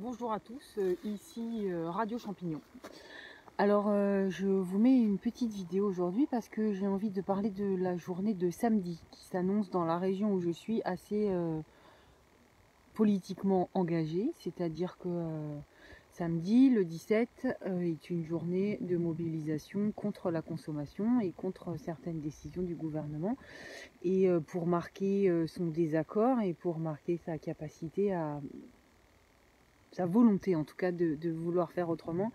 Bonjour à tous, ici Radio Champignon. Alors je vous mets une petite vidéo aujourd'hui parce que j'ai envie de parler de la journée de samedi qui s'annonce dans la région où je suis assez politiquement engagée, c'est-à-dire que samedi, le 17, est une journée de mobilisation contre la consommation et contre certaines décisions du gouvernement et pour marquer son désaccord et pour marquer sa capacité à sa volonté en tout cas de vouloir faire autrement,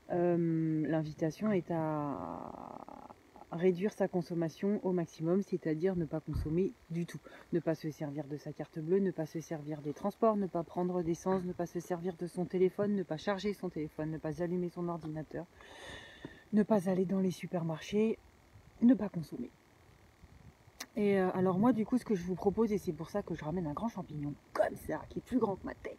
l'invitation est à réduire sa consommation au maximum, c'est-à-dire ne pas consommer du tout, ne pas se servir de sa carte bleue, ne pas se servir des transports, ne pas prendre d'essence, ne pas se servir de son téléphone, ne pas charger son téléphone, ne pas allumer son ordinateur, ne pas aller dans les supermarchés, ne pas consommer. Et alors moi du coup ce que je vous propose, et c'est pour ça que je ramène un grand champignon comme ça, qui est plus grand que ma tête,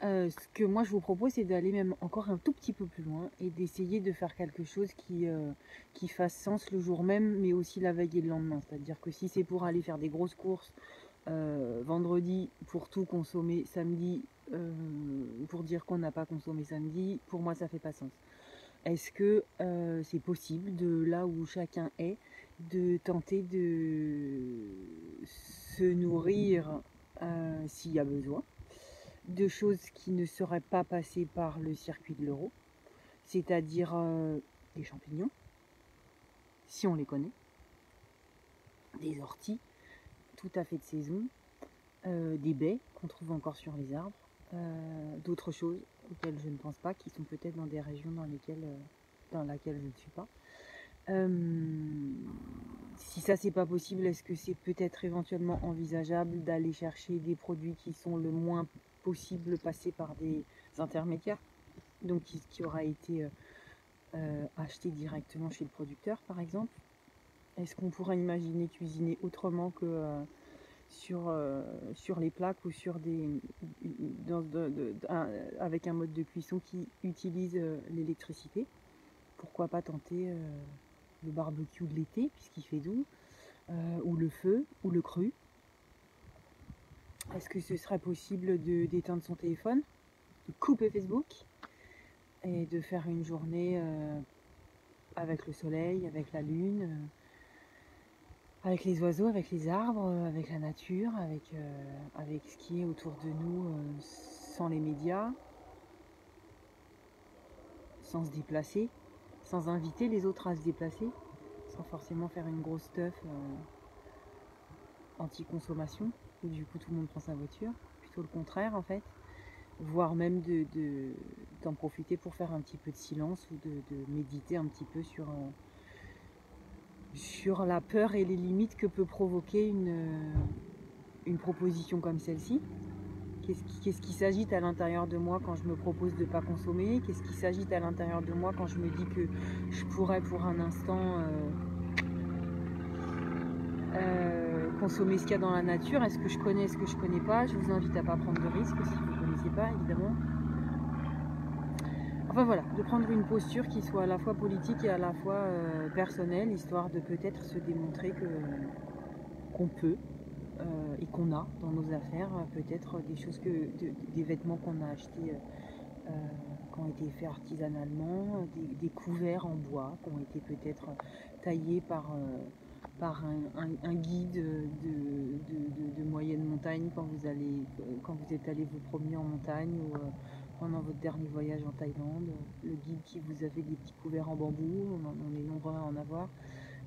ce que moi je vous propose, c'est d'aller même encore un tout petit peu plus loin et d'essayer de faire quelque chose qui fasse sens le jour même, mais aussi la veille et le lendemain. C'est-à-dire que si c'est pour aller faire des grosses courses vendredi pour tout consommer samedi, pour dire qu'on n'a pas consommé samedi, pour moi ça fait pas sens. Est-ce que c'est possible, de là où chacun est, de tenter de se nourrir s'il y a besoin, de choses qui ne seraient pas passées par le circuit de l'euro, c'est-à-dire des champignons, si on les connaît, des orties, tout à fait de saison, des baies qu'on trouve encore sur les arbres, d'autres choses auxquelles je ne pense pas, qui sont peut-être dans des régions dans laquelle je ne suis pas. Si ça c'est pas possible, est-ce que c'est peut-être éventuellement envisageable d'aller chercher des produits qui sont le moins possible passés par des intermédiaires, donc qui aura été acheté directement chez le producteur par exemple? Est-ce qu'on pourrait imaginer cuisiner autrement que sur les plaques ou sur avec un mode de cuisson qui utilise l'électricité? Pourquoi pas tenter le barbecue de l'été puisqu'il fait doux, ou le feu, ou le cru? Est-ce que ce serait possible d'éteindre son téléphone, de couper Facebook et de faire une journée avec le soleil, avec la lune, avec les oiseaux, avec les arbres, avec la nature, avec ce qui est autour de nous, sans les médias, sans se déplacer, sans inviter les autres à se déplacer, sans forcément faire une grosse stuff anti-consommation, où du coup tout le monde prend sa voiture, plutôt le contraire en fait, voire même d'en profiter pour faire un petit peu de silence ou de méditer un petit peu sur la peur et les limites que peut provoquer une proposition comme celle-ci. Qu'est-ce qui s'agite à l'intérieur de moi quand je me propose de ne pas consommer? Qu'est-ce qui s'agite à l'intérieur de moi quand je me dis que je pourrais pour un instant consommer ce qu'il y a dans la nature? Est-ce que je connais, est-ce que je connais pas? Je vous invite à ne pas prendre de risques si vous ne connaissez pas, évidemment. Enfin voilà, de prendre une posture qui soit à la fois politique et à la fois personnelle, histoire de peut-être se démontrer qu'on peut et qu'on a dans nos affaires peut-être des choses des vêtements qu'on a achetés qui ont été faits artisanalement, des couverts en bois qui ont été peut-être taillés par un guide de moyenne montagne quand quand vous êtes allé vous promener en montagne ou pendant votre dernier voyage en Thaïlande, le guide qui vous a fait des petits couverts en bambou, on est nombreux à en avoir.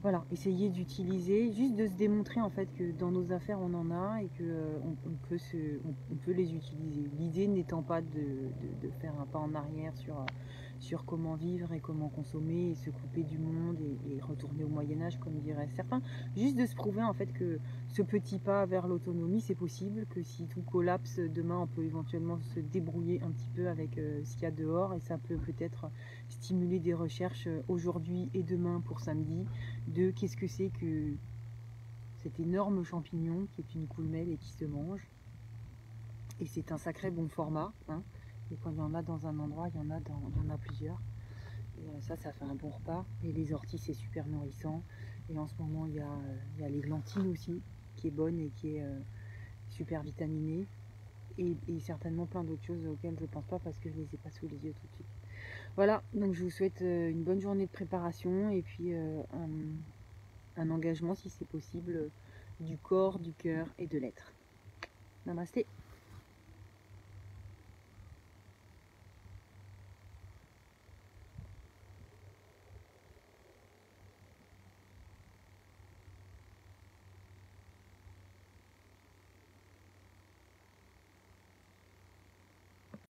Voilà, essayer d'utiliser, juste de se démontrer en fait que dans nos affaires on en a et que on peut les utiliser. L'idée n'étant pas de faire un pas en arrière sur comment vivre et comment consommer et se couper du monde et retourner au Moyen-Âge comme diraient certains. Juste de se prouver en fait que ce petit pas vers l'autonomie c'est possible, que si tout collapse demain on peut éventuellement se débrouiller un petit peu avec ce qu'il y a dehors et ça peut peut-être stimuler des recherches aujourd'hui et demain pour samedi de qu'est-ce que c'est que cet énorme champignon qui est une coulmelle et qui se mange. Et c'est un sacré bon format, hein. Et quand il y en a dans un endroit, il y en a plusieurs. Et ça fait un bon repas. Et les orties, c'est super nourrissant. Et en ce moment, il y a l'églantine aussi, qui est bonne et qui est super vitaminée. et certainement plein d'autres choses auxquelles je ne pense pas parce que je ne les ai pas sous les yeux tout de suite. Voilà, donc je vous souhaite une bonne journée de préparation et puis un engagement si c'est possible du corps, du cœur et de l'être. Namasté.